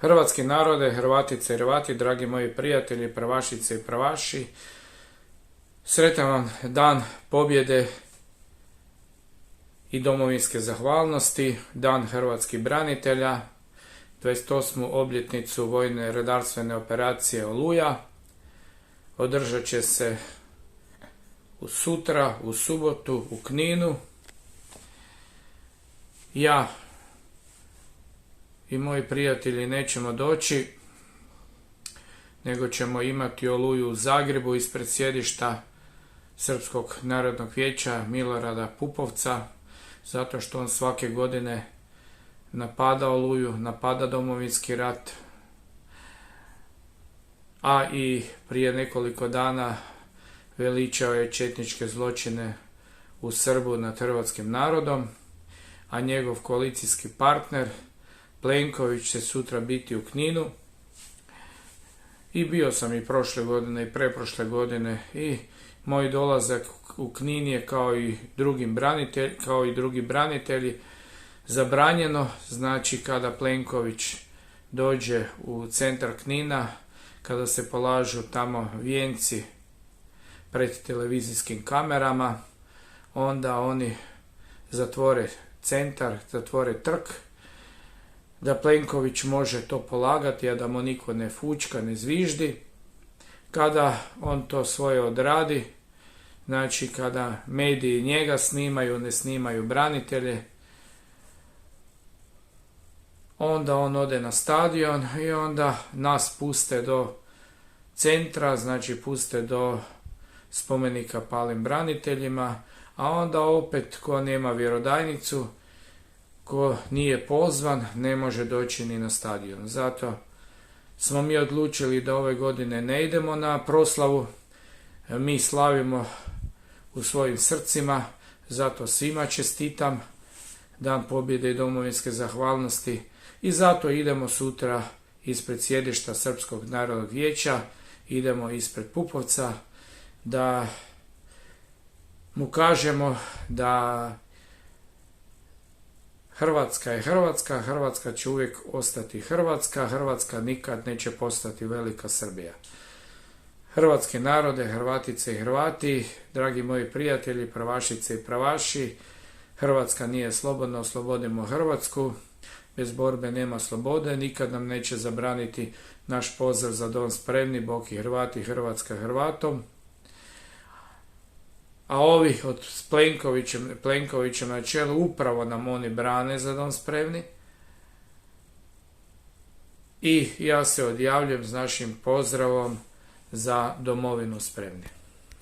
Hrvatski narode, Hrvatice i Hrvati, dragi moji prijatelji, pravašice i pravaši, sretan vam dan pobjede i domovinske zahvalnosti, dan hrvatskih branitelja, 28. obljetnicu vojne redarstvene operacije Oluja. Održat će se sutra, u subotu, u Kninu. Ja i moji prijatelji nećemo doći, nego ćemo imati Oluju u Zagrebu ispred sjedišta Srpskog narodnog vijeća Milorada Pupovca, zato što on svake godine napada Oluju, napada Domovinski rat, a i prije nekoliko dana veličao je četničke zločine u Srbu nad hrvatskim narodom, a njegov koalicijski partner Plenković će sutra biti u Kninu. I bio sam i prošle godine i preprošle godine i moj dolazak u Knin je kao i drugi branitelji zabranjeno. Znači kada Plenković dođe u centar Knina, kada se polažu tamo vijenci pred televizijskim kamerama, onda oni zatvore centar, zatvore trg, da Plenković može to polagati, a da mu niko ne fučka, ne zviždi. Kada on to svoje odradi, znači kada mediji njega snimaju, ne snimaju branitelje, onda on ode na stadion i onda nas puste do centra, znači puste do spomenika palim braniteljima, a onda opet ko nema vjerodajnicu, ko nije pozvan, ne može doći ni na stadion. Zato smo mi odlučili da ove godine ne idemo na proslavu. Mi slavimo u svojim srcima, zato svima čestitam dan pobjede i domovinske zahvalnosti i zato idemo sutra ispred sjedišta Srpskog narodnog vijeća, idemo ispred Pupovca da mu kažemo da Hrvatska je Hrvatska, Hrvatska će uvijek ostati Hrvatska, Hrvatska nikad neće postati velika Srbija. Hrvatske narode, Hrvatice i Hrvati, dragi moji prijatelji, pravašice i pravaši, Hrvatska nije slobodna, oslobodimo Hrvatsku, bez borbe nema slobode, nikad nam neće zabraniti naš pozdrav za dom spremni, Bog i Hrvati, Hrvatska Hrvatom. A ovi od Plenkovićem na čelu upravo nam oni brane za dom spremni. I ja se odjavljujem s našim pozdravom za domovinu spremni.